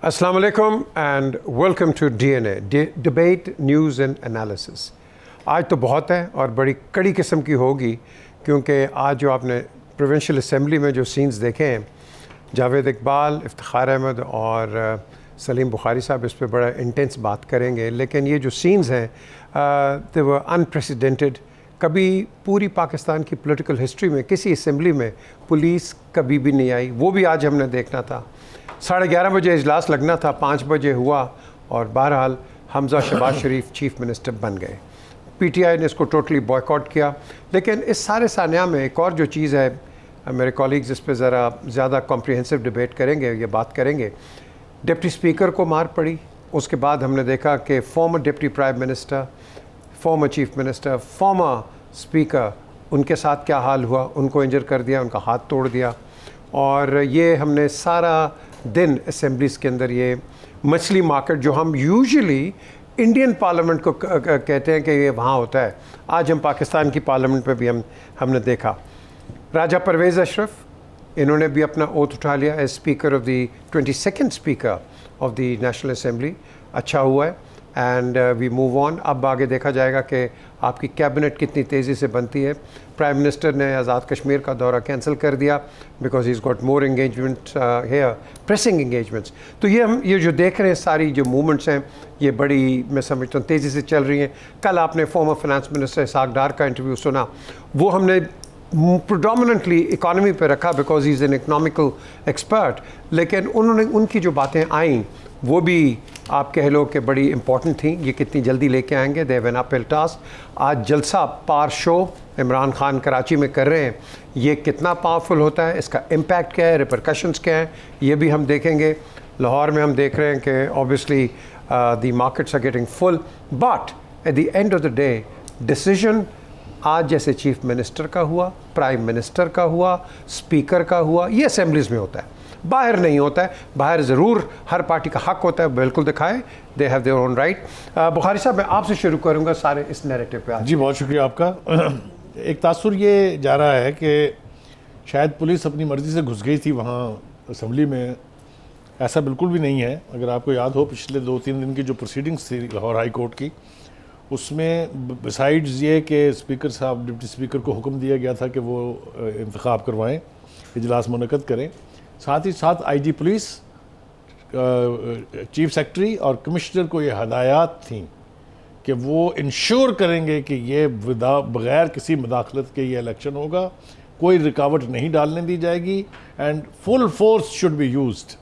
अस्सलाम वालेकुम and welcome to DNA debate news and analysis. आज तो बहुत है और बड़ी कड़ी किस्म की होगी, क्योंकि आज जो आपने प्रोविंशियल असेंबली में जो सीन्स देखे हैं, जावेद इकबाल, इफ्तिखार अहमद और सलीम बुखारी साहब इस पर बड़ा इंटेंस बात करेंगे। लेकिन ये जो सीन्स हैं दे वर अनप्रेसिडेंटेड। कभी पूरी पाकिस्तान की पॉलिटिकल हिस्ट्री में किसी असेंबली में पुलिस कभी भी नहीं आई, वो भी आज हमने देखना था। 11:30 बजे इजलास लगना था, 5 बजे हुआ और बहरहाल हमज़ा शहबाज शरीफ चीफ मिनिस्टर बन गए। पीटीआई ने इसको टोटली बॉयकॉट किया। लेकिन इस सारे सानिया में एक और जो चीज़ है, मेरे कॉलीग्स इस पर ज़रा ज़्यादा कॉम्प्रिहेंसिव डिबेट करेंगे, ये बात करेंगे। डिप्टी स्पीकर को मार पड़ी, उसके बाद हमने देखा कि farmer deputy prime minister, former chief minister, farmer speaker, उनके साथ क्या हाल हुआ, उनको इंजर कर दिया, उनका हाथ तोड़ दिया। और ये हमने सारा दिन असेंबलीज़ के अंदर ये मछली मार्केट जो हम यूजुअली इंडियन पार्लियामेंट को कहते हैं कि ये वहाँ होता है, आज हम पाकिस्तान की पार्लियामेंट में भी हमने देखा। राजा परवेज़ अशरफ, इन्होंने भी अपना ओथ उठा लिया as speaker of the 22nd speaker of the national assembly. अच्छा हुआ है एंड वी मूव ऑन। अब आगे देखा जाएगा कि आपकी कैबिनेट कितनी तेज़ी से बनती है। प्राइम मिनिस्टर ने आज़ाद कश्मीर का दौरा कैंसिल कर दिया because he is got more engagement here, pressing engagements. तो ये जो देख रहे हैं, सारी जो मूवमेंट्स हैं, ये बड़ी, मैं समझता हूँ, तेज़ी से चल रही हैं। कल आपने फॉर्मर फाइनेंस मिनिस्टर इसहाक डार का इंटरव्यू सुना, वो हमने प्रोडोमिनेंटली इकॉनमी पे रखा because he is an economical expert. लेकिन उनकी जो बातें आईं वो भी आप कह लो कि बड़ी इंपॉर्टेंट थी। ये कितनी जल्दी लेके आएंगे, they have an uphill task. आज जलसा पार शो इमरान खान कराची में कर रहे हैं, ये कितना पावरफुल होता है, इसका इम्पैक्ट क्या है, रिपरकशंस क्या हैं, ये भी हम देखेंगे। लाहौर में हम देख रहे हैं कि obviously the markets are getting full, but at the end of the day decision आज जैसे चीफ मिनिस्टर का हुआ, प्राइम मिनिस्टर का हुआ, स्पीकर का हुआ, ये असेंबलीज़ में होता है, बाहर नहीं होता है। बाहर ज़रूर हर पार्टी का हक होता है, बिल्कुल दिखाए, they have their own right. Bukhari साहब, मैं आपसे शुरू करूंगा सारे इस नैरेटिव पे। जी बहुत शुक्रिया आपका। एक तासुर ये जा रहा है कि शायद पुलिस अपनी मर्ज़ी से घुस गई थी वहाँ असम्बली में। ऐसा बिल्कुल भी नहीं है। अगर आपको याद हो, पिछले 2-3 दिन की जो प्रोसीडिंग्स थी लाहौर हाई कोर्ट की, उसमें बिसाइड्स ये कि स्पीकर साहब, डिप्टी स्पीकर को हुक्म दिया गया था कि वो इंतखाब करवाएँ, इजलास मुनक़द करें। साथ ही साथ आईजी पुलिस, चीफ सेक्रेटरी और कमिश्नर को ये हदायत थी कि वो इंश्योर करेंगे कि ये बग़ैर किसी मदाखलत के ये इलेक्शन होगा, कोई रुकावट नहीं डालने दी जाएगी and full force should be used.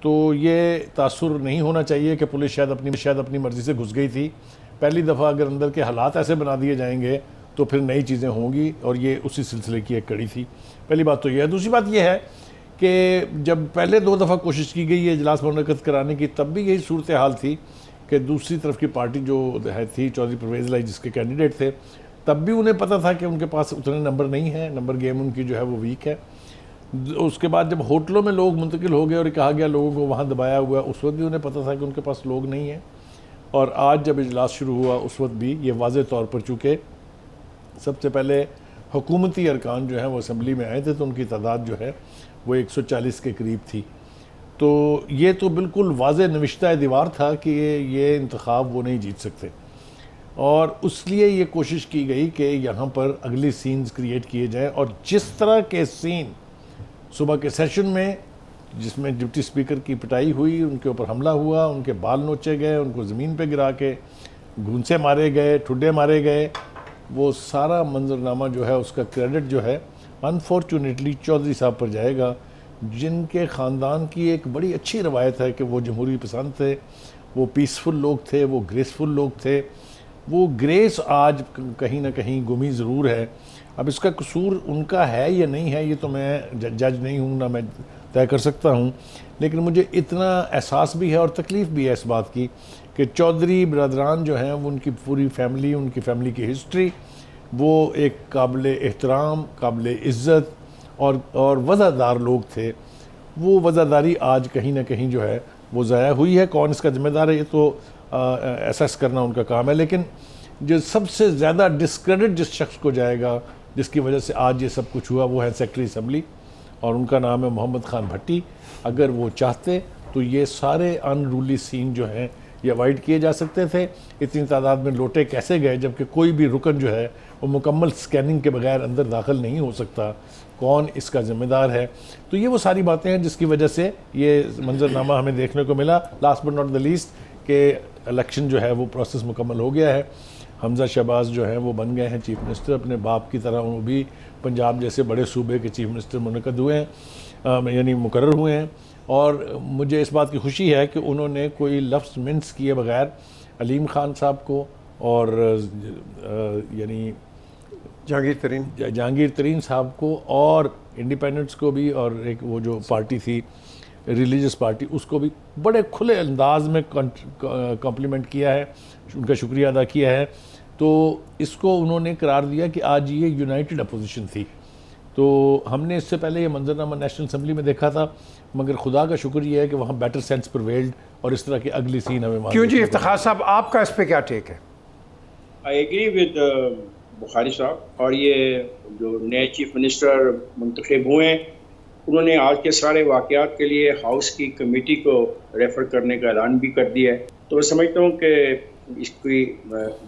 तो ये तासुर नहीं होना चाहिए कि पुलिस शायद अपनी मर्ज़ी से घुस गई थी। पहली दफ़ा अगर अंदर के हालात ऐसे बना दिए जाएंगे तो फिर नई चीज़ें होंगी, और ये उसी सिलसिले की एक कड़ी थी। पहली बात तो ये है। दूसरी बात यह है कि जब पहले 2 दफ़ा कोशिश की गई है इजलास मुनक़्क़द कराने की, तब भी यही सूरत हाल थी कि दूसरी तरफ की पार्टी जो है थी, चौधरी परवेज़ लाई जिसके कैंडिडेट थे, तब भी उन्हें पता था कि उनके पास उतने नंबर नहीं है, नंबर गेम उनकी जो है वो वीक है। उसके बाद जब होटलों में लोग मुंतकिल हो गए और कहा गया लोगों को वहाँ दबाया हुआ, उस वक्त भी उन्हें पता था कि उनके पास लोग नहीं है। और आज जब इजलास शुरू हुआ उस वक्त भी ये वाज़े तौर पर, चूँकि सबसे पहले हुकूमती अरकान जो हैं वो असम्बली में आए थे, तो उनकी तादाद जो है वो 140 के करीब थी। तो ये तो बिल्कुल वाज़े नविश्ता दीवार था कि ये इंतखाब वो नहीं जीत सकते, और उसलिए ये कोशिश की गई कि यहाँ पर अगली सीन्स क्रिएट किए जाएँ। और जिस तरह के सीन सुबह के सेशन में, जिसमें डिप्टी स्पीकर की पिटाई हुई, उनके ऊपर हमला हुआ, उनके बाल नोचे गए, उनको ज़मीन पे गिरा के घूंसे मारे गए, ठुड्डे मारे गए, वो सारा मंजरनामा जो है उसका क्रेडिट जो है अनफॉर्चुनेटली चौधरी साहब पर जाएगा, जिनके ख़ानदान की एक बड़ी अच्छी रवायत है कि वो जमहूरी पसंद थे, वो पीसफुल लोग थे, वो ग्रेसफुल लोग थे। वो ग्रेस आज कहीं ना कहीं गुमी ज़रूर है। अब इसका कसूर उनका है या नहीं है, ये तो मैं जज नहीं हूँ, ना मैं तय कर सकता हूँ। लेकिन मुझे इतना एहसास भी है और तकलीफ़ भी है इस बात की कि चौधरी बरदरान जो हैं, वो उनकी पूरी फैमिली, उनकी फैमिली की हिस्ट्री, वो एक काबिल एहतराम, काबिल इज़्ज़त और वज़ादार लोग थे। वो वज़ादारी आज कहीं ना कहीं जो है वो ज़ाया हुई है। कौन इसका ज़िम्मेदार है, ये तो एसेस करना उनका काम है। लेकिन जो सबसे ज़्यादा डिस्क्रेडिट जिस शख्स को जाएगा, जिसकी वजह से आज ये सब कुछ हुआ, वो है सेक्रेटरी असम्बली, और उनका नाम है मोहम्मद खान भट्टी। अगर वो चाहते तो ये सारे अनरूली सीन जो हैं ये अवॉइड किए जा सकते थे। इतनी तादाद में लौटे कैसे गए, जबकि कोई भी रुकन जो है वो मुकम्मल स्कैनिंग के बगैर अंदर दाखिल नहीं हो सकता, कौन इसका ज़िम्मेदार है। तो ये वो सारी बातें हैं जिसकी वजह से ये मंजरनामा हमें देखने को मिला। Last but not the least के इलेक्शन जो है वो प्रोसेस मुकम्मल हो गया है। हमजा शहबाज जो हैं वो बन गए हैं चीफ मिनिस्टर, अपने बाप की तरह वो भी पंजाब जैसे बड़े सूबे के चीफ मिनिस्टर मुनक़द हुए हैं, यानी मुकर्रर हुए हैं। और मुझे इस बात की खुशी है कि उन्होंने कोई लफ्ज़ मिन्स किए बगैर अलीम खान साहब को और यानी जहांगीर तरीन साहब को और इंडिपेंडेंट्स को भी, और एक वो जो पार्टी थी रिलीजियस पार्टी, उसको भी बड़े खुले अंदाज में कॉम्प्लीमेंट किया है, उनका शुक्रिया अदा किया है। तो इसको उन्होंने करार दिया कि आज ये यूनाइटेड अपोजिशन थी। तो हमने इससे पहले ये मंजरनामा नेशनल असम्बली में देखा था, मगर खुदा का शुक्र ये है कि वहाँ बेटर सेंस प्रिवेल्ड और इस तरह की अगली सीन हमें क्यों जी इफ्तिखार साहब, आपका इस पे क्या टेक है? आई एग्री विद बुखारी साहब, और ये जो नए चीफ मिनिस्टर मुंतखब हुए हैं उन्होंने आज के सारे वाक़यात के लिए हाउस की कमेटी को रेफ़र करने का ऐलान भी कर दिया है। तो मैं समझता हूँ कि इसकी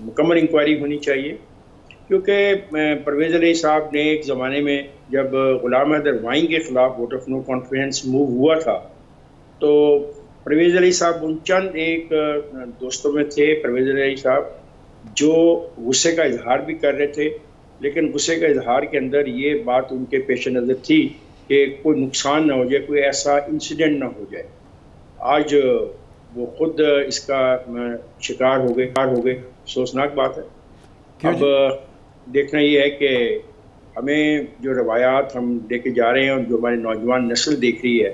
मुकम्मल इंक्वायरी होनी चाहिए, क्योंकि परवेज़ अली साहब ने एक ज़माने में जब ग़ुलाम हैदर वाई के ख़िलाफ़ vote of no confidence move हुआ था, तो परवेज़ अली साहब उन चंद एक दोस्तों में थे, परवेज़ अली साहब, जो गुस्से का इजहार भी कर रहे थे, लेकिन गुस्से का इजहार के अंदर ये बात उनके पेश नज़र थी कि कोई नुकसान ना हो जाए, कोई ऐसा इंसिडेंट ना हो जाए। आज वो खुद इसका शिकार हो गए। अफसोसनाक बात है। अब देखना ये है कि हमें जो रवायात हम लेके जा रहे हैं और जो हमारी नौजवान नस्ल देख रही है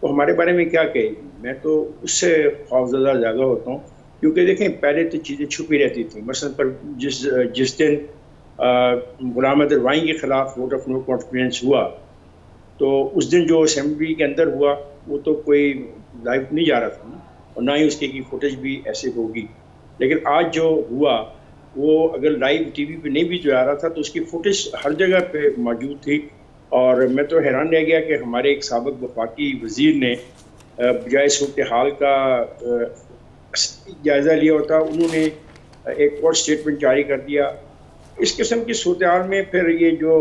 वो हमारे बारे में क्या कहेगी। मैं तो उससे खौफज़दा ज़्यादा होता हूँ, क्योंकि देखें पहले तो चीज़ें छुपी रहती थी। मसलन पर जिस दिन ग़ुलाम हैदर वाई के ख़िलाफ़ वोट ऑफ नो कॉन्फिडेंस हुआ, तो उस दिन जो असेंबली के अंदर हुआ वो तो कोई लाइव नहीं जा रहा था ना, और ना ही उसकी की फुटेज भी ऐसे होगी। लेकिन आज जो हुआ वो अगर लाइव टीवी पे नहीं भी जा रहा था तो उसकी फुटेज हर जगह पे मौजूद थी। और मैं तो हैरान रह गया कि हमारे एक साबिक़ वफाकी वज़ीर ने बजाय सूरत हाल का जायज़ा लिया होता, उन्होंने एक और स्टेटमेंट जारी कर दिया। इस किस्म की सूरत हाल में फिर ये जो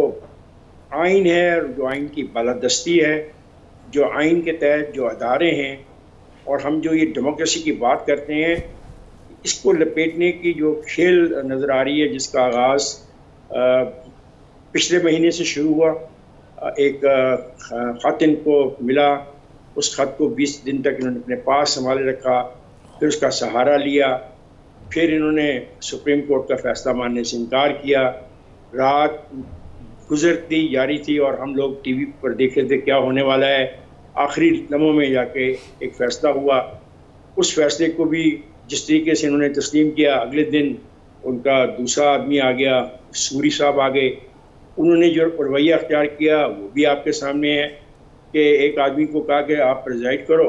आइन है, जो आइन की बालादस्ती है, जो आइन के तहत जो अदारे हैं, और हम जो ये डेमोक्रेसी की बात करते हैं, इसको लपेटने की जो खेल नज़र आ रही है, जिसका आगाज़ पिछले महीने से शुरू हुआ। एक ख़त इनको मिला, उस ख़त को 20 दिन तक इन्होंने अपने पास संभाले रखा, फिर उसका सहारा लिया, फिर इन्होंने सुप्रीम कोर्ट का फ़ैसला मानने से इनकार किया। रात गुजरती जारी थी और हम लोग टीवी पर देख रहे थे क्या होने वाला है। आखिरी लम्हों में जाके एक फ़ैसला हुआ। उस फैसले को भी जिस तरीके से इन्होंने तस्लीम किया, अगले दिन उनका दूसरा आदमी आ गया, सूरी साहब आ गए। उन्होंने जो रवैया अख्तियार किया वो भी आपके सामने है कि एक आदमी को कहा कि आप प्रिजाइड करो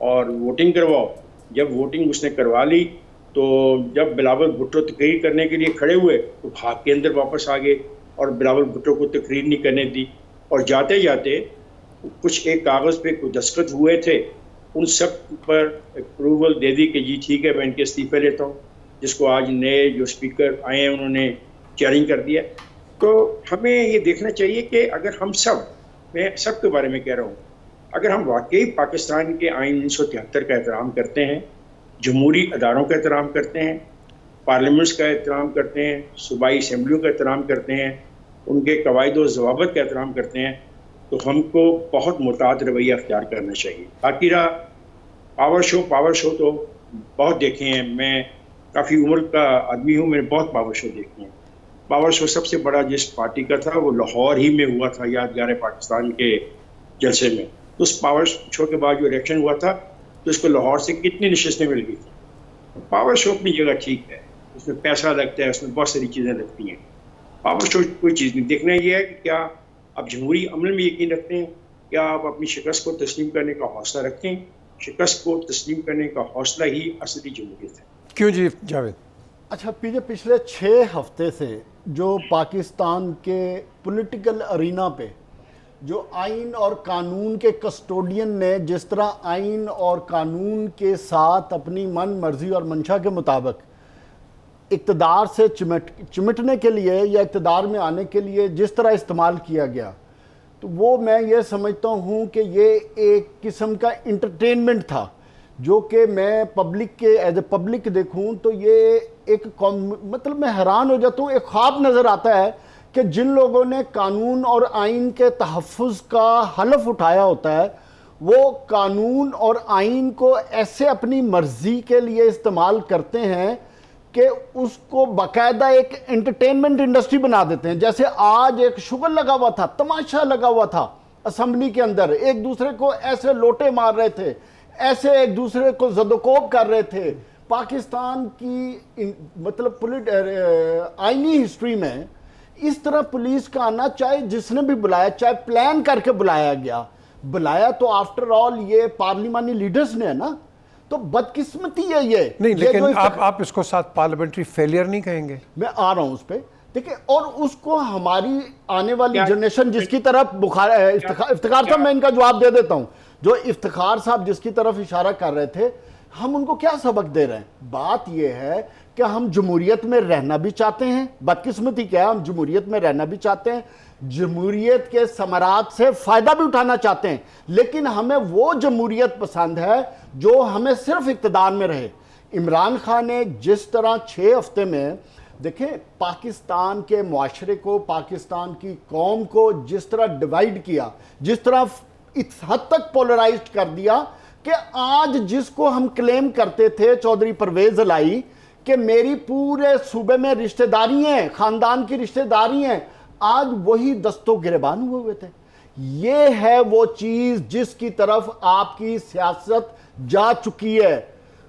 और वोटिंग करवाओ। जब वोटिंग उसने करवा ली तो जब बिलावल भुट्टो तकरीर करने के लिए खड़े हुए तो भाग के अंदर वापस आ गए और बिलावल भुट्टो को तकरीर नहीं करने दी। और जाते जाते कुछ एक कागज़ पे कुछ दस्तखत हुए थे, उन सब पर अप्रूवल दे दी कि जी ठीक है मैं इनके इस्तीफ़े लेता हूँ, जिसको आज नए जो स्पीकर आए हैं उन्होंने चैलेंज कर दिया। तो हमें ये देखना चाहिए कि अगर हम सब, मैं सब के बारे में कह रहा हूँ, अगर हम वाकई पाकिस्तान के आइन 1973 का एहतराम करते हैं, जमहूरी अदारों का एहतराम करते हैं, पार्लियामेंट्स का एहतराम करते हैं, सूबाई असम्बलियों का एहतराम करते हैं, उनके कवायद व ज़वाबित का एहतराम करते हैं, तो हमको बहुत मुताद रवैया अख्तियार करना चाहिए। बाकी रहा पावर शो तो बहुत देखे हैं, मैं काफ़ी उम्र का आदमी हूँ, मैंने बहुत पावर शो देखे हैं। पावर शो सबसे बड़ा जिस पार्टी का था वो लाहौर ही में हुआ था, यादगार पाकिस्तान के जलसे में। तो उस पावर शो के बाद जो इलेक्शन हुआ था तो इसको लाहौर से कितनी नशस्तें मिल गई थी। पावर शो अपनी जगह ठीक है, उसमें पैसा लगता है, उसमें बहुत सारी चीज़ें लगती हैं। पावर शो कोई चीज़ नहीं। देखना यह है कि क्या आप जमहूरी अमल में यकीन रखते हैं, क्या आप अपनी शिकस्त को तस्लीम करने का हौसला रखते हैं। शिकस्त को तस्लीम करने का हौसला ही असली जमहूरियत है। क्यों जी जावेद? अच्छा पीजे, पिछले 6 हफ्ते से जो पाकिस्तान के पॉलिटिकल अरीना पे जो आइन और कानून के कस्टोडियन ने जिस तरह आइन और कानून के साथ अपनी मन मर्जी और मंशा के मुताबिक इक़्तिदार से चिमटने के लिए या इक़्तिदार में आने के लिए जिस तरह इस्तेमाल किया गया, तो वो मैं ये समझता हूँ कि ये एक किस्म का इंटरटेनमेंट था, जो कि मैं पब्लिक के एज ए पब्लिक देखूँ तो ये एक मतलब मैं हैरान हो जाता हूँ। एक ख्वाब नज़र आता है कि जिन लोगों ने कानून और आइन के तहफ़्फ़ुज़ का हलफ उठाया होता है, वो कानून और आइन को ऐसे अपनी मर्ज़ी के लिए इस्तेमाल करते हैं कि उसको बाकायदा एक एंटरटेनमेंट इंडस्ट्री बना देते हैं। जैसे आज एक शुगल लगा हुआ था, तमाशा लगा हुआ था असम्बली के अंदर, एक दूसरे को ऐसे लोटे मार रहे थे, ऐसे एक दूसरे को जदोकोब कर रहे थे। पाकिस्तान की मतलब आईनी हिस्ट्री में इस तरह पुलिस का आना, चाहे जिसने भी बुलाया, चाहे प्लान करके बुलाया गया, बुलाया तो आफ्टर ऑल ये पार्लिमानी लीडर्स ने है ना, तो बदकिस्मती है ये। नहीं, लेकिन आप इसको साथ पार्लियामेंट्री फेलियर नहीं कहेंगे? मैं आ रहा हूं उस पर, देखिए। और उसको हमारी आने वाली जनरेशन जिसकी तरफ इफ्तिखार साहब, मैं इनका जवाब दे देता हूं, जो इफ्तिखार साहब जिसकी तरफ इशारा कर रहे थे, हम उनको क्या सबक दे रहे हैं? बात यह है कि हम जमहूरियत में रहना भी चाहते हैं, बदकिस्मती क्या है, हम जमहूरियत में रहना भी चाहते हैं, जमहूरियत के समरात से फ़ायदा भी उठाना चाहते हैं, लेकिन हमें वो जमहूरियत पसंद है जो हमें सिर्फ इक़्तिदार में रहे। इमरान खान ने जिस तरह 6 हफ्ते में, देखें, पाकिस्तान के मुआशरे को, पाकिस्तान की कौम को जिस तरह डिवाइड किया, जिस तरह इस हद तक पोलराइज्ड कर दिया कि आज जिसको हम क्लेम करते थे चौधरी परवेज इलाही कि मेरी पूरे सूबे में रिश्तेदारी हैं, ख़ानदान की रिश्तेदारी हैं, आज वही दस्तों गिरबान हुए थे। ये है वो चीज़ जिसकी तरफ आपकी सियासत जा चुकी है।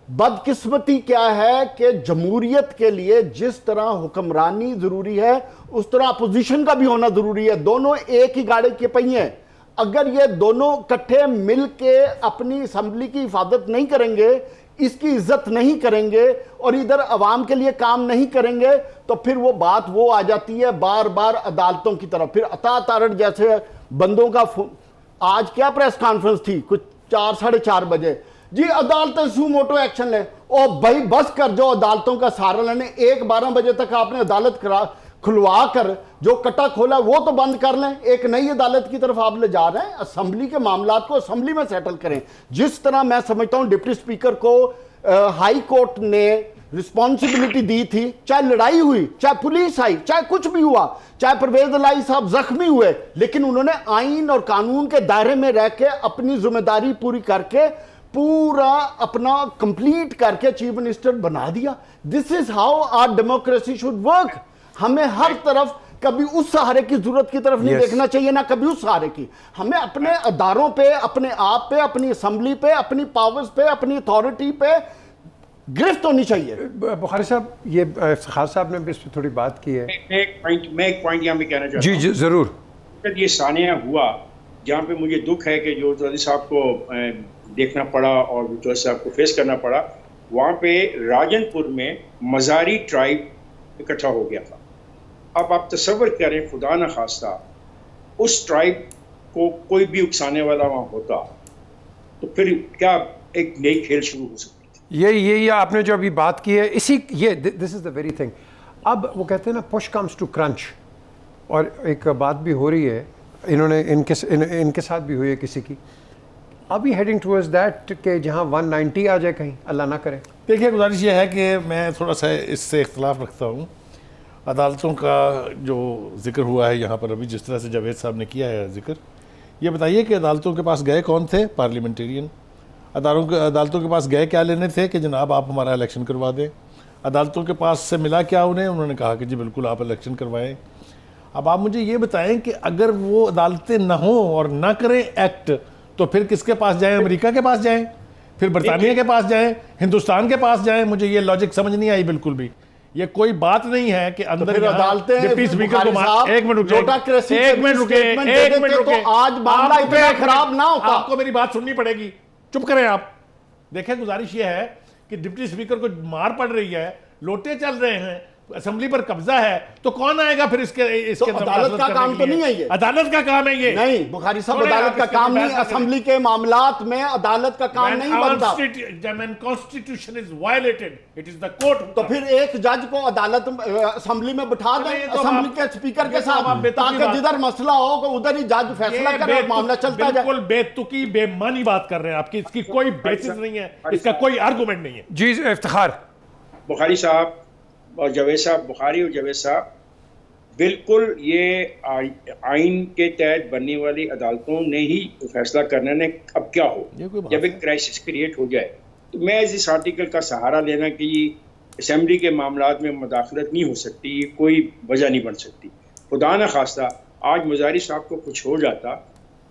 बदकिस्मती क्या है कि जमहूरियत के लिए जिस तरह हुक्मरानी ज़रूरी है, उस तरह अपोजिशन का भी होना ज़रूरी है। दोनों एक ही गाड़ी के पहिए हैं। अगर ये दोनों इकट्ठे मिल के अपनी असम्बली की हिफाजत नहीं करेंगे, इसकी इज्जत नहीं करेंगे और इधर अवाम के लिए काम नहीं करेंगे, तो फिर वो बात वो आ जाती है बार बार अदालतों की तरफ। फिर अता तारड़ जैसे बंदों का आज क्या प्रेस कॉन्फ्रेंस थी, कुछ 4 साढ़े 4 बजे, जी अदालतें सू मोटो एक्शन ले। ओ भाई बस कर जाओ अदालतों का सहारा लेने। 1-12 बजे तक आपने अदालत खुलवा कर जो कटा खोला वो तो बंद कर लें। एक नई अदालत की तरफ आप ले जा रहे हैं। असम्बली के मामलात को असम्बली में सेटल करें। जिस तरह मैं समझता हूं डिप्टी स्पीकर को हाई कोर्ट ने रिस्पॉन्सिबिलिटी दी थी, चाहे लड़ाई हुई, चाहे पुलिस आई, चाहे कुछ भी हुआ, चाहे परवेज इलाही साहब जख्मी हुए, लेकिन उन्होंने आइन और कानून के दायरे में रह के अपनी जिम्मेदारी पूरी करके पूरा अपना कंप्लीट करके चीफ मिनिस्टर बना दिया। This is how our democracy should work. हमें हर तरफ कभी उस सहारे की जरूरत की तरफ नहीं देखना चाहिए, ना कभी उस सहारे की। हमें अपने अदारों पे, अपने आप पे, अपनी असम्बली पे, अपनी पावर्स पे, अपनी अथॉरिटी पे गिरफ्त होनी चाहिए। बुखारी साहब, ये खान साहब ने भी इस पर थोड़ी बात की है। मैं एक पॉइंट यहाँ पे कहना चाहता हूँ। जी जरूर। ये सानिया हुआ जहाँ पे मुझे दुख है कि जो चौधरी साहब को देखना पड़ा और चौधरी साहब को फेस करना पड़ा, वहाँ पे राजनपुर में मज़ारी ट्राइब इकट्ठा हो गया था। अब आप तसव्वुर करें, खुदा न खास्ता उस ट्राइब को कोई भी उकसाने वाला वहाँ होता तो फिर क्या एक नई खेल शुरू हो सकती थी। ये आपने जो अभी बात की है, इसी ये this is the very thing. अब वो कहते हैं ना, पुश कम्स टू क्रंच, और एक बात भी हो रही है, इन्होंने इनके साथ भी हुई है किसी की, अभी हेडिंग टूवर्ड्स दैट कि जहाँ 190 आ जाए कहीं, अल्लाह ना करे। देखिए, गुजारिश ये है कि मैं थोड़ा सा इससे इख्तलाफ रखता हूँ। अदालतों का जो जिक्र हुआ है यहाँ पर अभी, जिस तरह से जावेद साहब ने किया है जिक्र, ये बताइए कि अदालतों के पास गए कौन थे? पार्लियामेंटेरियन। अदालतों के पास गए क्या लेने थे कि जनाब आप हमारा इलेक्शन करवा दें। अदालतों के पास से मिला क्या उन्हें? उन्होंने कहा कि जी बिल्कुल आप इलेक्शन करवाएं। अब आप मुझे ये बताएं कि अगर वो अदालतें ना हों और ना करें एक्ट, तो फिर किसके पास जाएं? अमेरिका के पास जाएं, फिर बरतानिया के पास जाएं, हिंदुस्तान के पास जाएं? मुझे ये लॉजिक समझ नहीं आई बिल्कुल भी। ये कोई बात नहीं है कि अंदर तो अदालतें डिप्टी स्पीकर को एक मिनट रुके, तो आज मामला इतना खराब ना होता। आपको मेरी बात सुननी पड़ेगी, चुप करें आप। देखें, गुजारिश ये है कि डिप्टी स्पीकर को मार पड़ रही है, लोटे चल रहे हैं, असेंबली पर कब्जा है, तो कौन आएगा फिर इसके तो अंदर अदालत मुदाखलत का करने काम के तो लिए? नहीं है ये। अदालत का काम है ये नहीं बुखारी साहब, थोड़े अदालत आप का इसके काम ऊपर नहीं, बात करें। असेंबली के मामलात में अदालत का काम नहीं बनता। When constitution is violated, it is the court who तो फिर एक जज को अदालत असेंबली में बिठा चलिए, दें, ये तो असेंबली आप- के स्पीकर ये के तो आप साथ, बेतुकी ताकि बात- जिधर मसला हो तो उधर ही जज फैसला ये करे और मामला चलता जाए। बिल्कुल बेतुकी बेमानी बात कर रहे हैं आपकी, इसकी कोई बेसिस नहीं है, इसका कोई आर्गुमेंट नहीं है। जी इफ्तिखार। बुखारी साहब और जावेद साहब, बुखारी और जावेद साहब, बिल्कुल ये आइन के तहत बनने वाली अदालतों ने ही फैसला करना ने अब क्या हो, ये कोई बात जब एक क्राइसिस क्रिएट हो जाए तो मैं इस आर्टिकल का सहारा लेना कि असेंबली के मामलात में मुदाखलत नहीं हो सकती, ये कोई वजह नहीं बन सकती। खुदा न खास्ता आज मुजाहिरी साहब को कुछ हो जाता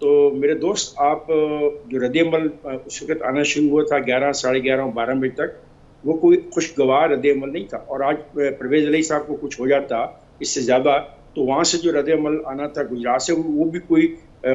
तो मेरे दोस्त, आप जो रद्द-ए-अमल उस वक्त आना शुरू हुआ था 11, साढ़े 11, 12 बजे तक, वो कोई खुशगवार रद्द-ए-अमल नहीं था। और आज परवेज़ अली साहब को कुछ हो जाता इससे ज़्यादा, तो वहाँ से जो रद्द-ए-अमल आना था गुजरात से, वो भी कोई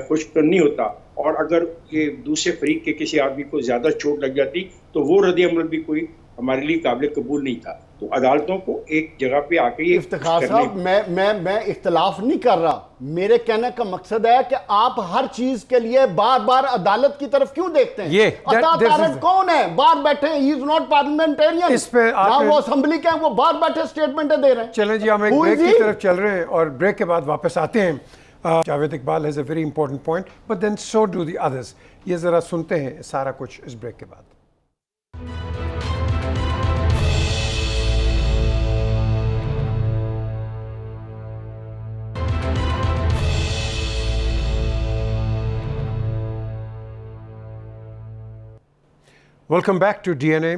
खुश नहीं होता। और अगर ये दूसरे फरीक के किसी आदमी को ज़्यादा चोट लग जाती तो वो रद्द-ए-अमल भी कोई हमारे लिए काबिल कबूल नहीं था। तो अदालतों को एक जगह पे आके ये इफ्तिखार साहब, मैं इख्तलाफ नहीं कर रहा, मेरे कहने का मकसद है कि आप हर चीज के लिए बार बार अदालत की तरफ क्यों देखते हैं? ये अदालत कौन है? बाहर बैठे हैं, ही इज नॉट पार्लियामेंटेरियन। इस पे ना वो असेंबली के हैं, वो बाहर बैठे स्टेटमेंटें दे रहे हैं। चलें जी, हम एक Who is ब्रेक की he? तरफ चल रहे हैं और ब्रेक के बाद वापस आते हैं। Javed Iqbal has a very important point, but then so do the others. ये ज़रा सुनते हैं सारा कुछ इस ब्रेक के बाद। Welcome back to DNA.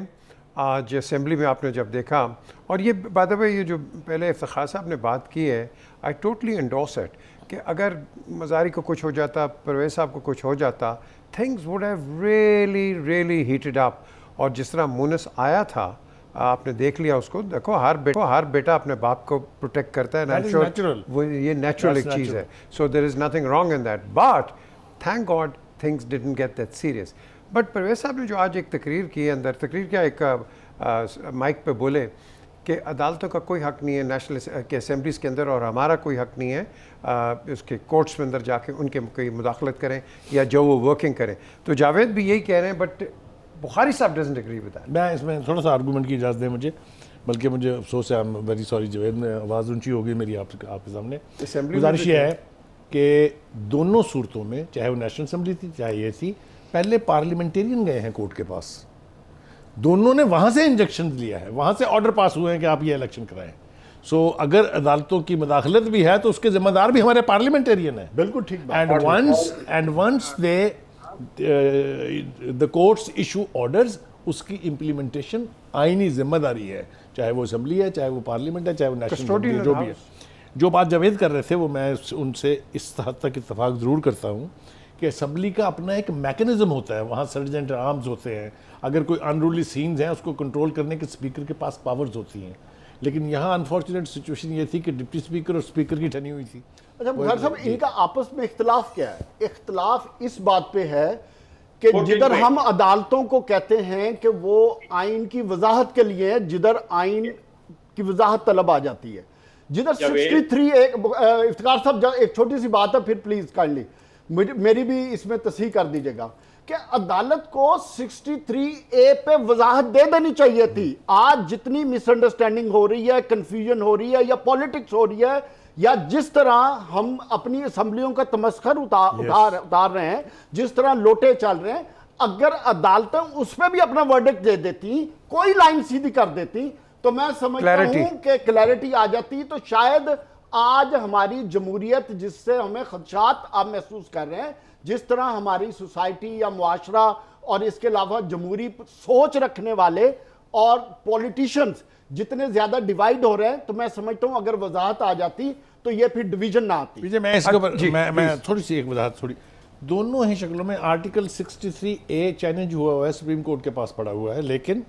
आज असेंबली में आपने जब देखा, और ये बाय द वे ये जो पहले इफ्तिखार साहब ने बात की है, आई टोटली एंडोर्स इट कि अगर मज़ारी को कुछ हो जाता, परवेज़ साहब को कुछ हो जाता, things would have really heated up. और जिस तरह मुनस आया था, आपने देख लिया उसको, देखो हर बेटा अपने बाप को प्रोटेक्ट करता है, That is natural. वो ये नेचुरल एक चीज़ है। So there is nothing wrong in that, but thank God things didn't get that serious. But Parvez sahab ने जो आज एक तकरीर की है, अंदर तकरीर क्या, एक माइक पे बोले कि अदालतों का कोई हक़ नहीं है नेशनल के असेंबलीज़ के अंदर, और हमारा कोई हक़ नहीं है उसके कोर्ट्स में अंदर जाके उनके कोई मुदाखलत करें या जो वो वर्किंग करें। तो जावेद भी यही कह रहे हैं, बट बुखारी साहब डजंट एग्री विद दैट। मैं इसमें थोड़ा सा आर्गूमेंट की इजाज़त दें मुझे, बल्कि मुझे अफसोस है, I am very sorry Javed, में आवाज़ ऊंची होगी मेरी आपके सामने। गुजारिश ये है कि दोनों सूरतों में, चाहे वो नेशनल असेंबली थी चाहे ये थी, पहले पार्लियामेंटेरियन गए हैं कोर्ट के पास, दोनों ने वहाँ से इंजेक्शन लिया है, वहाँ से ऑर्डर पास हुए हैं कि आप ये इलेक्शन कराएं। सो अगर अदालतों की मुदाखलत भी है तो उसके जिम्मेदार भी हमारे पार्लियामेंटेरियन है। बिल्कुल ठीक बात। And once they the courts issue orders, उसकी इम्प्लीमेंटेशन आईनी जिम्मेदारी है, चाहे वो असेंबली है, चाहे वो पार्लियामेंट है, चाहे वो नेशनल, जो भी है। जो बात जावेद कर रहे थे वो मैं उनसे इस हद तक इत्तफाक ज़रूर करता हूँ कि असेंबली का अपना एक मैकेनिज्म होता है, वहाँ सर्जेंट आर्म्स होते हैं, अगर कोई अनरूली सीन्स हैं उसको कंट्रोल करने के स्पीकर के पास पावर्स होती हैं। लेकिन यहाँ अनफॉर्चुनेट सिचुएशन ये थी कि डिप्टी स्पीकर और स्पीकर की ठनी हुई थी। अच्छा बुखारी साहब, इनका आपस में इख्तलाफ क्या है? इख्तलाफ इस बात पे है कि जिधर हम अदालतों को कहते हैं कि वो आइन की वजाहत के लिए, जिधर आइन की वजाहत तलब आ जाती है, जिधर 63 इफ्तिखार साहब एक छोटी सी बात है, फिर प्लीज काइंडली मेरी भी इसमें तस्हीह कर दीजिएगा कि अदालत को 63A पे वजाहत दे देनी चाहिए थी। आज जितनी मिसअंडरस्टैंडिंग हो रही है, कंफ्यूजन हो रही है, या पॉलिटिक्स हो रही है, या जिस तरह हम अपनी असम्बलियों का तमस्खर उतार रहे हैं, जिस तरह लोटे चल रहे हैं, अगर अदालतें उस पर भी अपना वर्डिक्ट दे देती, कोई लाइन सीधी कर देती, तो मैं समझता हूं कि क्लैरिटी आ जाती। तो शायद आज हमारी जमहूरियत, जिससे हमें खदशात आप महसूस कर रहे हैं, जिस तरह हमारी सोसाइटी या मुआशरा और इसके अलावा जमहूरी सोच रखने वाले और पॉलिटिशियंस जितने ज्यादा डिवाइड हो रहे हैं, तो मैं समझता हूं अगर वजाहत आ जाती तो ये फिर डिवीजन ना आती। मैं इसके ऊपर मैं थोड़ी सी एक वजाहत, थोड़ी दोनों ही शक्लों में आर्टिकल 63A चैलेंज हुआ है, सुप्रीम कोर्ट के पास पड़ा हुआ है, लेकिन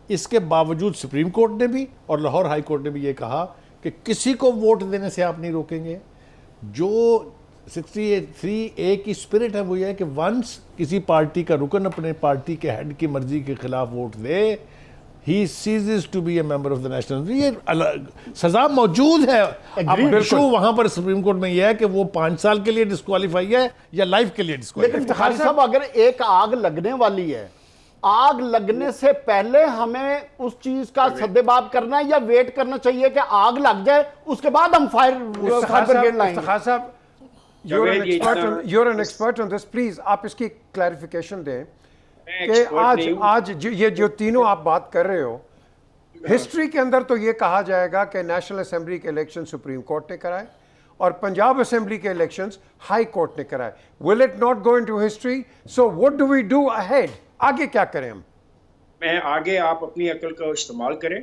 इसके बावजूद सुप्रीम कोर्ट ने भी और लाहौर हाई कोर्ट ने भी ये कहा कि किसी को वोट देने से आप नहीं रोकेंगे। जो 63A की स्पिरिट है वो ये है कि वंस किसी पार्टी का रुकन अपने पार्टी के हेड की मर्जी के खिलाफ vote they, he ceases to be a member of the national assembly। ये सजा मौजूद है। अब इशू वहां पर सुप्रीम कोर्ट में यह है कि वो 5 साल के लिए डिस्क्वालीफाई है या लाइफ के लिए डिस्क्वालीफाई। लेकिन इफ्तिखार साहब, अगर एक आग लगने वाली है, आग लगने से पहले हमें उस चीज का सद्देबाब करना है या वेट करना चाहिए कि आग लग जाए उसके बाद हम फायर ब्रिगेड लाएंगे? इफ्तिखार साहब, you're an expert on this, please आप इसकी क्लैरिफिकेशन दें कि आज ये जो तीनों आप बात कर रहे हो, हिस्ट्री के अंदर तो ये कहा जाएगा कि नेशनल असेंबली के इलेक्शन सुप्रीम कोर्ट ने कराए और पंजाब असेंबली के इलेक्शंस हाई कोर्ट ने कराए। Will it not go into history? So what do we do ahead? आगे क्या करें हम? मैं आगे आप अपनी अकल का इस्तेमाल करें,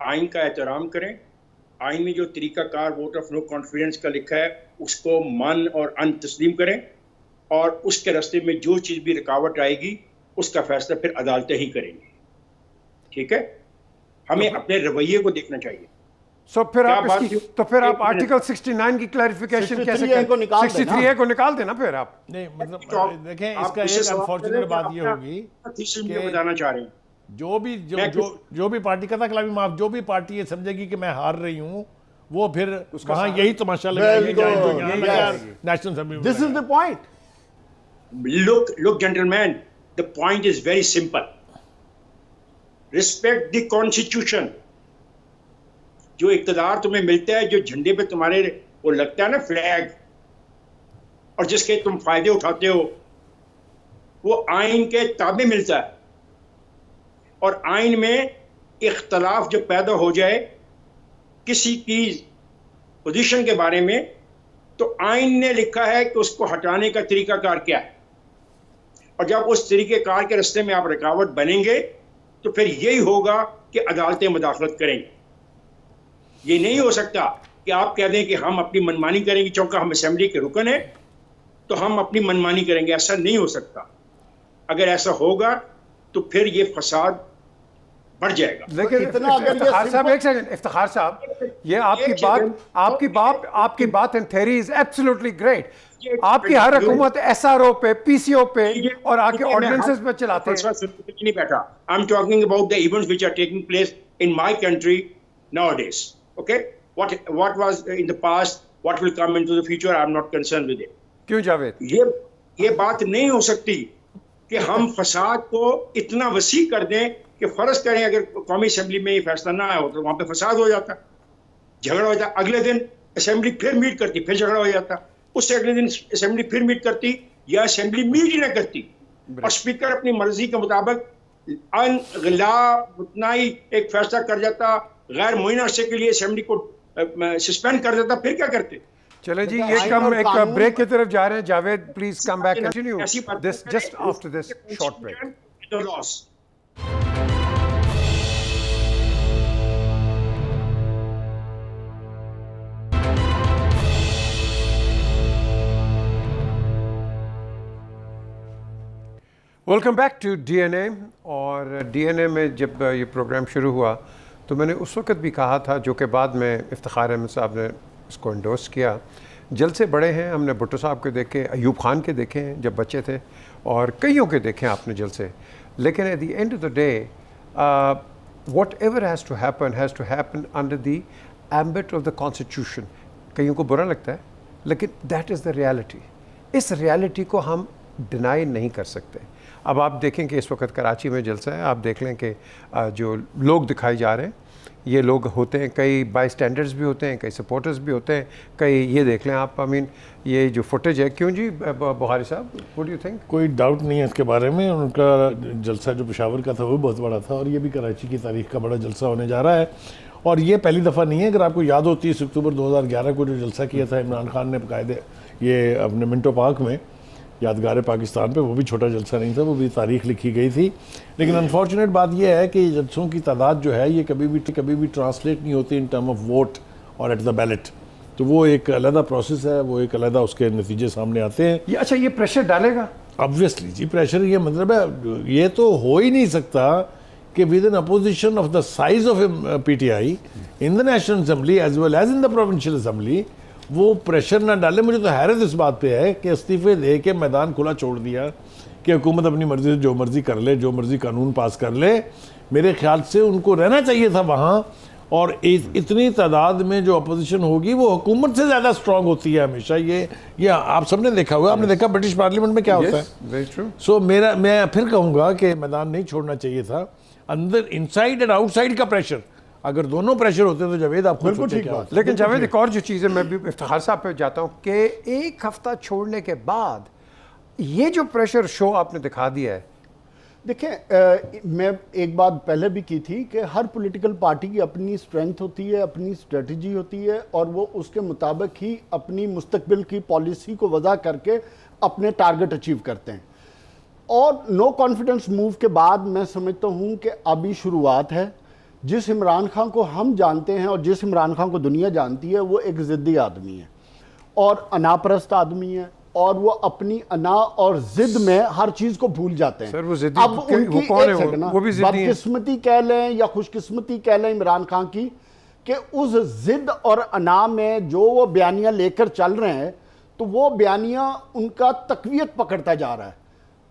आइन का एहतराम करें, आइन में जो तरीकाकार वोट ऑफ नो कॉन्फिडेंस का लिखा है उसको मान और अन तस्लीम करें और उसके रास्ते में जो चीज़ भी रुकावट आएगी उसका फैसला फिर अदालतें ही करेंगी। ठीक है, हमें अपने रवैये को देखना चाहिए। सो फिर आप आर्टिकल 69 की क्लैरिफिकेशन कैसे करें? 63A को निकाल देना फिर आप। नहीं मतलब देखें, इसका एक अनफॉर्चुनेट बात ये होगी कि बताना चाह रहे हैं जो भी पार्टी का था खिलाफी माफ, जो भी पार्टी ये समझेगी कि मैं हार रही हूँ वो फिर वहां यही तमाशा लगाएगी national assembly. This is the point. Look, gentlemen, the point is very simple. Respect the constitution. जो इक़्तिदार तुम्हें मिलता है, जो झंडे पे तुम्हारे वो लगता है ना फ्लैग, और जिसके तुम फायदे उठाते हो, वो आइन के ताबे मिलता है। और आइन में इख्तलाफ जो पैदा हो जाए किसी की पोजीशन के बारे में, तो आइन ने लिखा है कि उसको हटाने का तरीकाकार क्या है, और जब उस तरीक़ेकार के रास्ते में आप रुकावट बनेंगे तो फिर यही होगा कि अदालतें मुदाखलत करेंगी। ये नहीं हो सकता कि आप कह दें कि हम अपनी मनमानी करेंगे, चूंकि हम असेंबली के रुकन हैं तो हम अपनी मनमानी करेंगे। ऐसा नहीं हो सकता। अगर ऐसा होगा तो फिर ये फसाद बढ़ जाएगा। लेकिन इफ्तिखार साहब, एक सेकंड, इफ्तिखार साहब, ये आपकी बात in theory is absolutely great. आपकी हर हुकूमत एसआरओ पे, पीसीओ पे और आके ऑर्डिनेंसेस पे चलाते हैं। नहीं बैठा। I am talking about the events which are taking place in my country nowadays. Okay, what was in the past, what will come into the future, I am not concerned with it. क्यों जावेद? ये बात नहीं हो सकती कि हम फसाद को इतना वसी कर दें कि फर्ज करें अगर कौमी असेंबली में ये फैसला ना आया हो तो वहां पे फसाद हो जाता, झगड़ा हो जाता, अगले दिन असेंबली फिर मीट करती, फिर झगड़ा हो जाता, उससे अगले दिन असेंबली फिर मीट करती या असेंबली मीट ही ना करती, और स्पीकर अपनी मर्जी के मुताबिक उतना ही एक फैसला कर जाता, गैर मुइना अरसे के लिए असेंबली को सस्पेंड कर देता। फिर क्या करते? चले जी, ये कम एक ब्रेक की तरफ जा रहे हैं। Javed, please come back, continue this just after this short break. Welcome back to DNA. और डीएनए में जब ये प्रोग्राम शुरू हुआ तो मैंने उस वक्त भी कहा था, जो कि बाद में इफ्तिखार अहमद साहब ने इसको एंडोर्स किया, जलसे बड़े हैं। हमने भुट्टो साहब के देखे, अयूब खान के देखे हैं जब बच्चे थे, और कईयों के देखे हैं आपने जलसे। लेकिन at the end of the day whatever has to happen under the ambit of the constitution. कईयों को बुरा लगता है, लेकिन दैट इज़ द रियलिटी। इस रियलिटी को हम डिनाई नहीं कर सकते। अब आप देखें कि इस वक्त कराची में जलसा है, आप देख लें कि जो लोग दिखाए जा रहे हैं ये लोग होते हैं, कई बाई स्टैंडर्ड्स भी होते हैं, कई सपोर्टर्स भी होते हैं, कई ये देख लें आप, आई मीन ये जो फुटेज है। क्यों जी बुखारी साहब, व्हाट डू यू थिंक? कोई डाउट नहीं है इसके बारे में। उनका जलसा जो पेशावर का था वो बहुत बड़ा था, और ये भी कराची की तारीख का बड़ा जलसा होने जा रहा है। और ये पहली दफ़ा नहीं है। अगर आपको याद हो 30 अक्टूबर 2011 को जो जलसा किया था इमरान खान ने बाकायदे ये अपने मिंटो पार्क में, यादगार पाकिस्तान पे, वो भी छोटा जलसा नहीं था, वो भी तारीख लिखी गई थी। लेकिन अनफॉर्चुनेट बात यह है कि जलसों की तादाद जो है ये कभी भी ट्रांसलेट नहीं होती इन टर्म ऑफ वोट और एट द बैलेट। तो वो एक अलग प्रोसेस है, वो एक अलग उसके नतीजे सामने आते हैं। ये अच्छा, ये प्रेशर डालेगा ऑब्वियसली जी, प्रेशर। ये मतलब है, ये तो हो ही नहीं सकता कि with an opposition of the size of PTI in the national assembly as well as in the provincial assembly वो प्रेशर ना डाले। मुझे तो हैरत इस बात पे है कि इस्तीफे दे के मैदान खुला छोड़ दिया कि हुकूमत अपनी मर्जी से जो मर्जी कर ले, जो मर्जी कानून पास कर ले। मेरे ख्याल से उनको रहना चाहिए था वहाँ, और इतनी तादाद में जो अपोजिशन होगी वो हुकूमत से ज़्यादा स्ट्रांग होती है हमेशा। ये आप सबने देखा होगा, आपने देखा ब्रिटिश पार्लियामेंट में क्या होता है। Very true. सो मैं फिर कहूँगा कि मैदान नहीं छोड़ना चाहिए था। अंदर इनसाइड एंड आउटसाइड का प्रेशर, अगर दोनों प्रेशर होते तो जावेद आप खुद बिल्कुल सोचें ठीक क्या बात। लेकिन जावेद, एक और जो चीज़ है, मैं भी इफ्तिखार साहब पे जाता हूँ कि एक हफ्ता छोड़ने के बाद ये जो प्रेशर शो आपने दिखा दिया है। देखिए, मैं एक बात पहले भी की थी कि हर पॉलिटिकल पार्टी की अपनी स्ट्रेंथ होती है, अपनी स्ट्रेटजी होती है, और वो उसके मुताबिक ही अपनी मुस्तकबिल की पॉलिसी को वज़ा करके अपने टारगेट अचीव करते हैं। और नो कॉन्फिडेंस मूव के बाद मैं समझता हूँ कि अभी शुरुआत है। जिस इमरान खान को हम जानते हैं और जिस इमरान खान को दुनिया जानती है, वो एक ज़िद्दी आदमी है और अनापरस्त आदमी है, और वो अपनी अना और जिद में हर चीज को भूल जाते हैं। सर, वो जिद्दी अब वो उनकी कौन एक है? सेकंड ना, वो भी जिद्दी है। बदकिस्मती कह लें या खुशकिस्मती कह लें इमरान खान की, कि उस जिद और अना में जो वो बयानियां लेकर चल रहे हैं, तो वो बयानियां उनका तकवीत पकड़ता जा रहा है।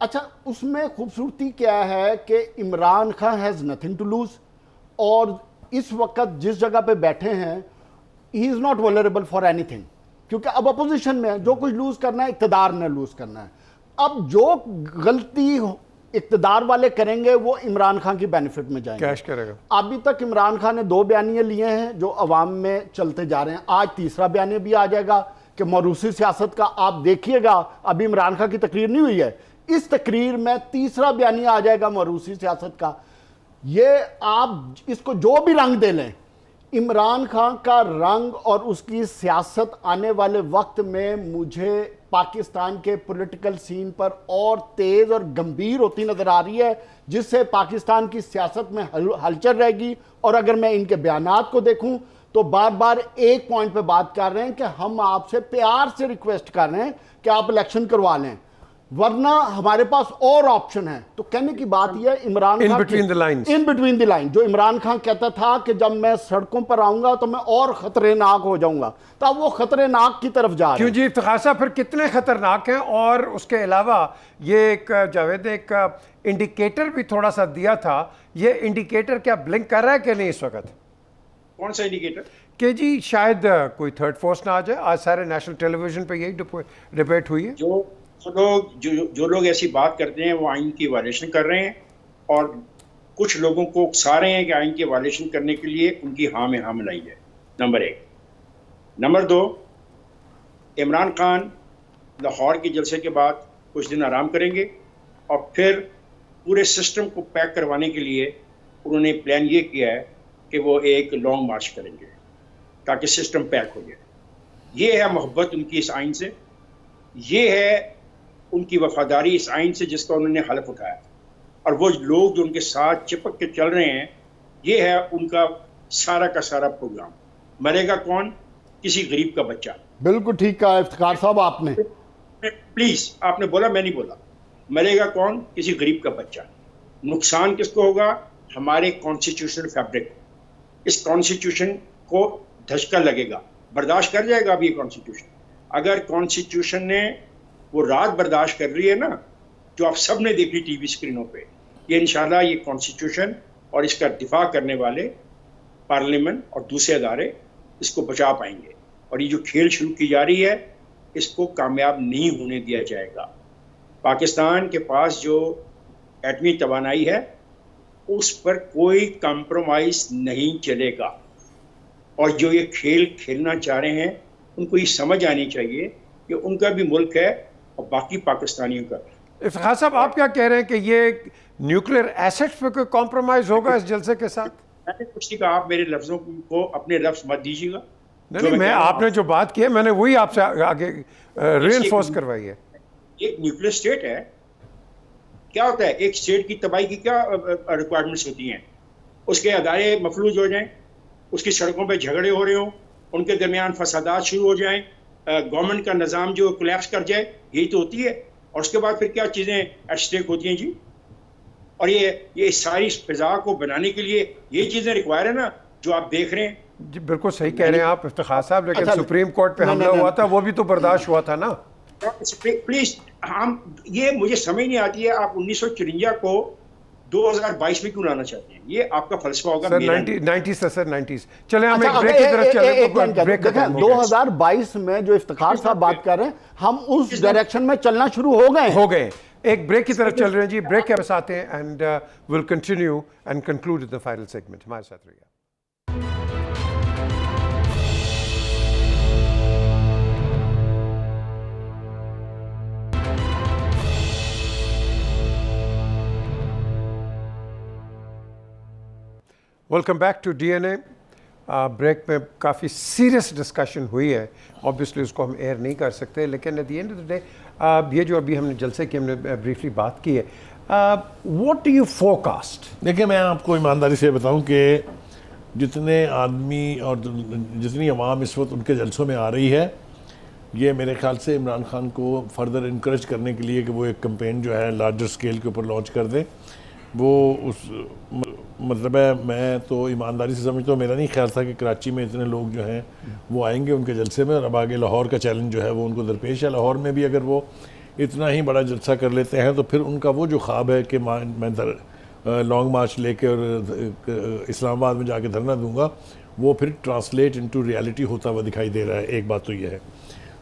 अच्छा, उसमें खूबसूरती क्या है कि Imran Khan has nothing to lose, और इस वक्त जिस जगह पे बैठे हैं, he is not vulnerable for anything, क्योंकि अब अपोजिशन में है, जो कुछ लूज करना है इक़्तिदार ने लूज करना है। अब जो गलती इक़्तिदार वाले करेंगे वो इमरान खान की बेनिफिट में जाएंगे, कैश करेगा। अभी तक इमरान खान ने 2 बयानिए लिए हैं जो अवाम में चलते जा रहे हैं। आज तीसरा बयानिया भी आ जाएगा कि मरूसी सियासत का। आप देखिएगा, अभी इमरान खान की तकरीर नहीं हुई है, इस तकरीर में तीसरा बयानिया आ जाएगा मरूसी सियासत का। ये आप इसको जो भी रंग दे लें, इमरान खान का रंग और उसकी सियासत आने वाले वक्त में मुझे पाकिस्तान के पॉलिटिकल सीन पर और तेज़ और गंभीर होती नज़र आ रही है, जिससे पाकिस्तान की सियासत में हलचल रहेगी। और अगर मैं इनके बयानात को देखूं तो बार बार एक पॉइंट पे बात कर रहे हैं कि हम आपसे प्यार से रिक्वेस्ट कर रहे हैं कि आप इलेक्शन करवा लें, वरना हमारे पास और ऑप्शन है। तो कहने की बात यह है, Imran Khan in between the lines, in between the line, जो इमरान खान कहता था कि जब मैं सड़कों पर आऊंगा तो मैं और खतरनाक हो जाऊंगा, तो अब वो खतरनाक की तरफ जा रहे क्यों हैं। जी? इफ्तिखार साहब, फिर कितने खतरनाक हैं? और उसके अलावा ये एक जावेद एक इंडिकेटर भी थोड़ा सा दिया था, ये इंडिकेटर क्या ब्लिंक कर रहा है कि नहीं इस वक्त? कौन सा इंडिकेटर? कि जी शायद कोई थर्ड फोर्स ना आ जाए। आज सारे नेशनल टेलीविजन पे यही डिबेट हुई है। जो लोग ऐसी बात करते हैं वो आइन की वायलेशन कर रहे हैं, और कुछ लोगों को उकसा रहे हैं कि आइन की वायलेशन करने के लिए उनकी हाँ में हाँ मिलाई है। नंबर 1। नंबर 2, इमरान खान लाहौर के जलसे के बाद कुछ दिन आराम करेंगे, और फिर पूरे सिस्टम को पैक करवाने के लिए उन्होंने प्लान ये किया है कि वो एक लॉन्ग मार्च करेंगे ताकि सिस्टम पैक हो जाए। ये है मोहब्बत उनकी इस आइन से, ये है उनकी वफादारी इस आइन से जिसका उन्होंने हलफ उठाया। और वो लोग जो उनके साथ चिपक के चल रहे हैं, ये है उनका सारा का सारा प्रोग्राम। मरेगा कौन? किसी गरीब का बच्चा। बिल्कुल ठीक कहा इफ्तिखार साहब आपने। प्लीज, आपने बोला, मैं नहीं बोला। मरेगा कौन? किसी गरीब का बच्चा। नुकसान किसको होगा? हमारे कॉन्स्टिट्यूशनल फैब्रिक। इस कॉन्स्टिट्यूशन को धचका लगेगा। बर्दाश्त कर जाएगा अब ये कॉन्स्टिट्यूशन? अगर कॉन्स्टिट्यूशन ने वो रात बर्दाश्त कर रही है ना, जो आप सब ने देखी टीवी स्क्रीनों पे, ये इंशाल्लाह ये कॉन्स्टिट्यूशन और इसका दिफा करने वाले पार्लियामेंट और दूसरे अदारे इसको बचा पाएंगे। और ये जो खेल शुरू की जा रही है, इसको कामयाब नहीं होने दिया जाएगा। पाकिस्तान के पास जो एटमी तवानाई है, उस पर कोई कंप्रोमाइज़ नहीं चलेगा। और जो ये खेल खेलना चाह रहे हैं, उनको ये समझ आनी चाहिए कि उनका भी मुल्क है और बाकी पाकिस्तानियों का। इफ्तिखार साहब, आप क्या कह रहे हैं कि ये न्यूक्लियर एसेट्स पे कोई कॉम्प्रोमाइज होगा इस जलसे के साथ? मैंने कुछ नहीं कहा, आप मेरे लफ्ज़ों को अपने लफ्ज़ मत दीजिएगा। नहीं, मैं आपने जो बात की है मैंने वही आपसे आगे रीइंफोर्स करवाई है। एक न्यूक्लियर स्टेट है, क्या होता है? एक स्टेट की तबाही की क्या रिक्वायरमेंट्स होती हैं? उसके अदारे मफलूज हो जाएं, उसकी सड़कों पे झगड़े हो रहे हों, उनके दरमियान फसादात शुरू हो जाएं, गवर्नमेंट का निज़ाम जो कोलैप्स कर जाए, यही तो होती है। और उसके बाद फिर क्या चीज़ें एट स्टेक होती हैं जी? और ये सारी फिजा को बनाने के लिए ये चीज़ें रिक्वायर है ना, जो आप देख रहे हैं। जी बिल्कुल सही कह रहे हैं आप इफ्तिखार साहब, लेकिन अच्छा, सुप्रीम कोर्ट पे हमला हुआ था, वो भी तो बर्दाश्त हुआ था ना। प्लीज, हम ये मुझे समझ नहीं आती है, आप 1954 को 2022 में क्यों लाना चाहते हैं? ये आपका फलसफा होगा। सर मेरा 90s था सर, 90s। चले हम अच्छा, एक ब्रेक की तरफ चले एक तो लाइन कह ब्रेक दूं, खत्म देखें हो गया। 2022 में जो इफ्तिखार साहब बात कर रहे हैं, हम उस डायरेक्शन में चलना शुरू हो गए। एक ब्रेक की तरफ चल रहे हैं जी, ब्रेक के पास आते हैं and will continue and conclude the final segment. हमारे साथ रहिए। Welcome back to DNA. Break में काफ़ी सीरियस डिस्कशन हुई है, ऑब्वियसली उसको हम एयर नहीं कर सकते, लेकिन at the end of the day ये जो अभी हमने जलसे की हमने ब्रीफली बात की है, व्हाट डू यू फोरकास्ट? देखिए, मैं आपको ईमानदारी से बताऊं कि जितने आदमी और जितनी आवाम इस वक्त उनके जलसों में आ रही है, ये मेरे ख्याल से इमरान खान को फर्दर इनकरेज करने के लिए कि वो एक कैंपेन जो है लार्जर स्केल के ऊपर लॉन्च कर दें, वो उस मतलब है। मैं तो ईमानदारी से समझता हूँ, मेरा नहीं ख्याल था कि कराची में इतने लोग जो हैं वो आएंगे उनके जलसे में, और अब आगे लाहौर का चैलेंज जो है वो उनको दरपेश है। लाहौर में भी अगर वो इतना ही बड़ा जलसा कर लेते हैं तो फिर उनका वो जो ख्वाब है कि मैं लॉन्ग मार्च लेके और इस्लामाबाद में जाके धरना दूंगा, वो फिर ट्रांसलेट इनटू रियलिटी होता हुआ दिखाई दे रहा है। एक बात तो ये है।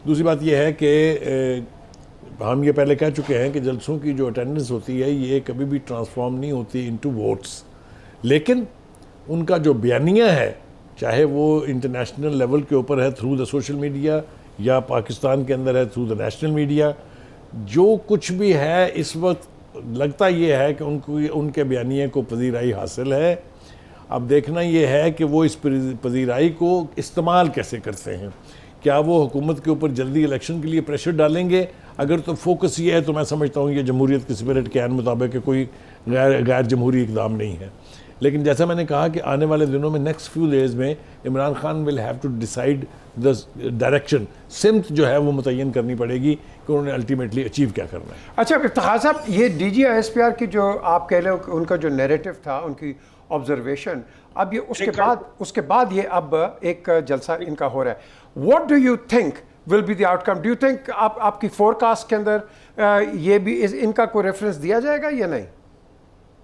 दूसरी बात ये है कि हम ये पहले कह चुके हैं कि जलसों की जो अटेंडेंस होती है ये कभी भी ट्रांसफॉर्म नहीं होती इनटू वोट्स, लेकिन उनका जो बयानिया है, चाहे वो इंटरनेशनल लेवल के ऊपर है थ्रू द सोशल मीडिया या पाकिस्तान के अंदर है थ्रू द नेशनल मीडिया, जो कुछ भी है इस वक्त लगता ये है कि उनको उनके बयानिए को पजीराई हासिल है। अब देखना ये है कि वो इस पजीराई को इस्तेमाल कैसे करते हैं। क्या वो हुकूमत के ऊपर जल्दी इलेक्शन के लिए प्रेशर डालेंगे? अगर तो फोकस ये है तो मैं समझता हूँ ये जमहूरियत की स्पिरिट के मुताबिक कोई गैर जमहूरी इकदाम नहीं है। लेकिन जैसा मैंने कहा कि आने वाले दिनों में नेक्स्ट फ्यू डेज में Imran Khan will have to decide the direction, सिमत जो है वो मुतय्यन करनी पड़ेगी कि उन्होंने अल्टीमेटली अचीव क्या करना है। अच्छा इफ्तिखार साहब, ये DGISPR की जो आप कह रहे हो उनका जो नैरेटिव था, उनकी ऑब्जर्वेशन, अब ये उसके बाद ये अब एक जलसा इनका हो रहा है, what do you think will be the outcome? Do you think आपकी फोरकास्ट के अंदर ये भी इनका कोई रेफरेंस दिया जाएगा या नहीं?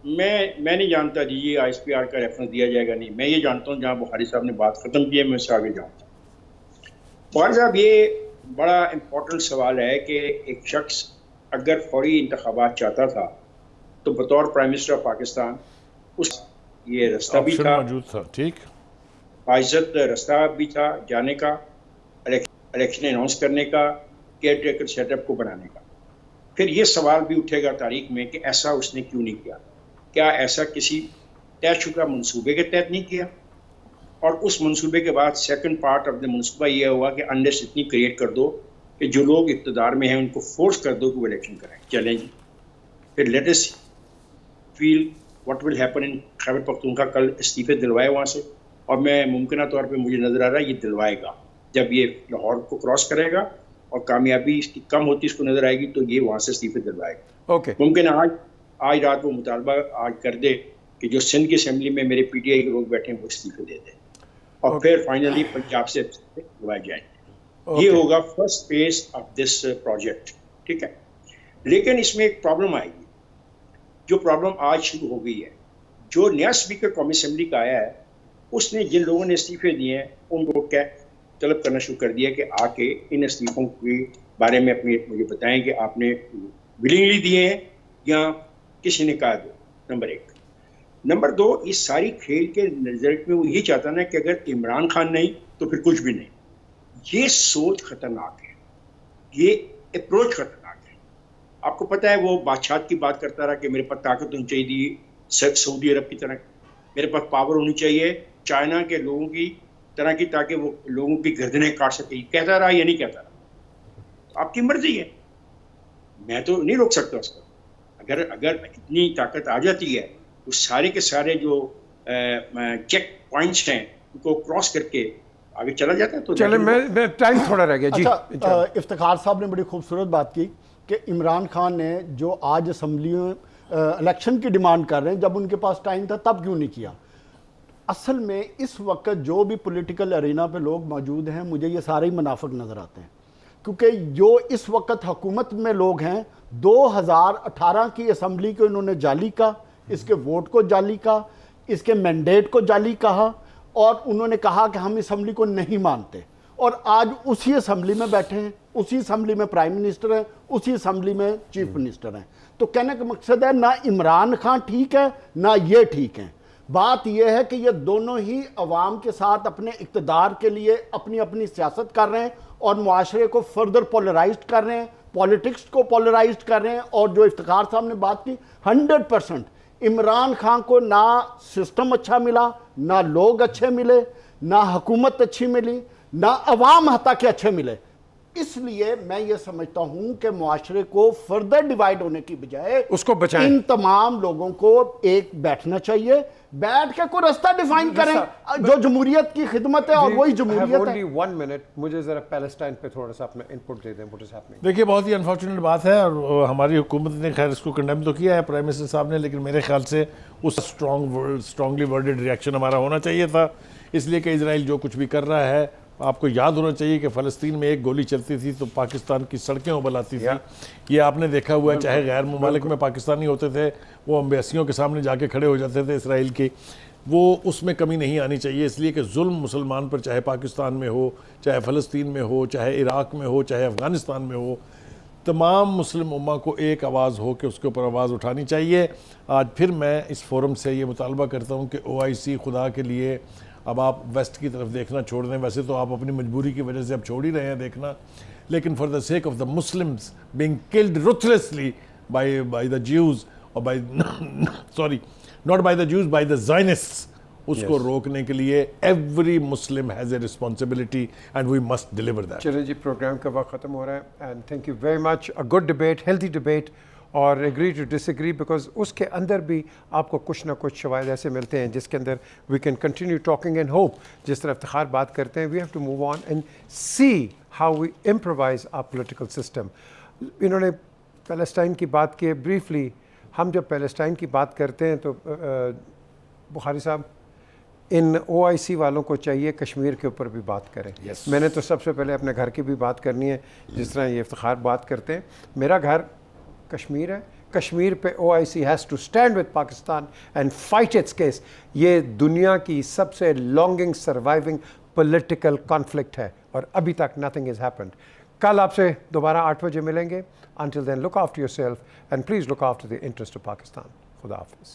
मैं नहीं जानता DGISPR का रेफरेंस दिया जाएगा नहीं। मैं ये जानता हूँ जहाँ बुखारी साहब ने बात खत्म की है, मैं उससे आगे जानता हूँ। बुखारी साहब, ये बड़ा इम्पोर्टेंट सवाल है कि एक शख्स अगर फौरी इंतखाबात चाहता था तो बतौर प्राइम मिनिस्टर ऑफ पाकिस्तान उस ये रास्ता भी था, मौजूद था, ठीक, बाइज्जत रास्ता भी था जाने का, इलेक्शन अनाउंस करने का, केयर टेकर सेटअप को बनाने का। फिर ये सवाल भी उठेगा तारीख में कि ऐसा उसने क्यों नहीं किया। क्या ऐसा किसी तयशुदा मंसूबे के तहत नहीं किया? और उस मंसूबे के बाद सेकंड पार्ट ऑफ द मंसूबा ये हुआ कि अंडर्स इतनी क्रिएट कर दो कि जो लोग इक़्तिदार में हैं उनको फोर्स कर दो कि वो इलेक्शन कराएं। चलें जी, फिर let us feel what will happen in Khyber Pakhtunkhwa. कल इस्तीफे दिलवाए वहाँ से, और मैं मुमकिन तौर पर मुझे नज़र आ रहा है ये दिलवाएगा। जब ये लाहौर को क्रॉस करेगा और कामयाबी इसकी कम होती इसको नज़र आएगी तो ये वहाँ से इस्तीफे दिलवाएगा। ओके, मुमकिन आज रात वो मुतालबा आज कर दे कि जो सिंध की असेंबली में मेरे PTI के लोग बैठे हैं वो इस्तीफे दे दें, और फिर फाइनली पंजाब से दिलवाए जाएंगे। ये होगा first phase of this project, ठीक है। लेकिन इसमें एक प्रॉब्लम आएगी, जो प्रॉब्लम आज शुरू हो गई है। जो नया स्पीकर कौमी असेंबली का आया है, उसने जिन लोगों ने इस्तीफे दिए हैं उनको क्या तलब करना शुरू कर दिया कि आके इन इस्तीफों के बारे में अपनी मुझे बताएं कि आपने विलिंगली दिए हैं या किसी ने कहा दो। नंबर एक। नंबर दो, इस सारी खेल के रिजल्ट में वो ये चाहता ना कि अगर इमरान खान नहीं तो फिर कुछ भी नहीं। ये सोच खतरनाक है, ये अप्रोच खतरनाक है। आपको पता है वो बादशाह की बात करता रहा कि मेरे पास ताकत होनी चाहिए सऊदी अरब की तरह, मेरे पास पावर होनी चाहिए चाइना के लोगों की तरह की, ताकि वो लोगों की गर्दनें काट सके। कहता रहा या नहीं कहता रहा, तो आपकी मर्जी है, मैं तो नहीं रोक सकता उसको। अगर इतनी ताकत आ जाती है तो सारे के सारे जो चेक पॉइंट्स हैं उनको क्रॉस करके आगे चला जाता है। तो चले मैं टाइम थोड़ा रह गया जी। अच्छा, इफ्तिखार साहब ने बड़ी खूबसूरत बात की कि इमरान खान ने जो आज असम्बली इलेक्शन की डिमांड कर रहे हैं, जब उनके पास टाइम था तब क्यों नहीं किया। असल में इस वक्त जो भी पॉलिटिकल अरीना पे लोग मौजूद हैं, मुझे ये सारे ही मुनाफिक नज़र आते हैं। क्योंकि जो इस वक्त हुकूमत में लोग हैं, 2018 की असम्बली को इन्होंने जाली कहा, इसके वोट को जाली कहा, इसके मैंडेट को जाली कहा, और उन्होंने कहा कि हम असम्बली को नहीं मानते। और आज उसी असम्बली में बैठे हैं, उसी असम्बली में प्राइम मिनिस्टर हैं, उसी असम्बली में चीफ मिनिस्टर हैं। तो कहने का मकसद है, ना इमरान खान ठीक है ना ये ठीक है। बात यह है कि ये दोनों ही अवाम के साथ अपने इक़्तिदार के लिए अपनी अपनी सियासत कर रहे हैं और मुआशरे को फर्दर पोलराइज्ड कर रहे हैं, पॉलिटिक्स को पोलराइज्ड कर रहे हैं। और जो इफ्तिखार साहब ने बात की, 100% इमरान खान को ना सिस्टम अच्छा मिला, ना लोग अच्छे मिले, ना हुकूमत अच्छी मिली, ना अवाम हत्ता के अच्छे मिले। इसलिए मैं ये समझता हूं कि मुआशरे को फर्दर डिवाइड होने की बजाय उसको बचाएं। इन तमाम लोगों को एक बैठना चाहिए, बैठ के कोई रास्ता डिफाइन करें जो जमहूरियत की खिदमत है, और वही जमहूरियत है। 1 मिनट, मुझे जरा पैलेस्टाइन पे थोड़ा सा अपना इनपुट दे दें। What is happening? देखिए, बहुत ही अनफॉर्चुनेट बात है, और हमारी हुकूमत ने खैर इसको कंडेम तो किया है, प्राइम मिनिस्टर साहब ने, लेकिन मेरे ख्याल से उस स्ट्रांगली वर्डेड रिएक्शन हमारा होना चाहिए था। इसलिए कि इजराइल जो कुछ भी कर रहा है, आपको याद होना चाहिए कि फ़लस्तीन में एक गोली चलती थी तो पाकिस्तान की सड़कें उबल आती थी। ये आपने देखा हुआ है, चाहे गैर मुमालिक में पाकिस्तानी होते थे, वो एम्बेसियों के सामने जाके खड़े हो जाते थे इसराइल की। वो उसमें कमी नहीं आनी चाहिए, इसलिए कि जुल्म मुसलमान पर, चाहे पाकिस्तान में हो, चाहे फ़लस्तीन में हो, चाहे इराक़ में हो, चाहे अफ़गानिस्तान में हो, तमाम मुस्लिम उम्मा को एक आवाज़ हो कि उसके ऊपर आवाज़ उठानी चाहिए। आज फिर मैं इस फोरम से ये मुतालबा करता हूँ कि OIC खुदा के लिए अब आप वेस्ट की तरफ देखना छोड़ दें। वैसे तो आप अपनी मजबूरी की वजह से अब छोड़ ही रहे हैं देखना, लेकिन for the sake of the Muslims being killed ruthlessly by the Jews, और by sorry not by the Jews, by the Zionists, उसको रोकने के लिए every Muslim has a responsibility and we must deliver that. चलिए जी, programme का वक्त ख़त्म हो रहा है, and thank you very much. A good debate, healthy debate, और एग्री टू डिसएग्री, बिकॉज उसके अंदर भी आपको कुछ ना कुछ शवायद ऐसे मिलते हैं जिसके अंदर we can continue talking and hope. जिस तरह इफ्तिखार बात करते हैं, we have to move on and see how we improvise our political system. इन्होंने पैलेस्टाइन की बात की है ब्रीफली। हम जब पैलेस्टाइन की बात करते हैं तो बुखारी साहब, इन OIC वालों को चाहिए कश्मीर के ऊपर भी बात करें। मैंने तो सबसे पहले अपने घर की भी बात करनी है, जिस तरह ये इफ्तिखार बात करते हैं। मेरा घर कश्मीर है, कश्मीर पे OIC has to stand with Pakistan and fight its case. ये दुनिया की सबसे लॉन्गिंग सर्वाइविंग पॉलिटिकल कॉन्फ्लिक्ट है, और अभी तक नथिंग इज़ हैपेंड। कल आपसे दोबारा 8 बजे मिलेंगे। Until then, look after yourself and please look after the interest of Pakistan. Khuda Hafiz.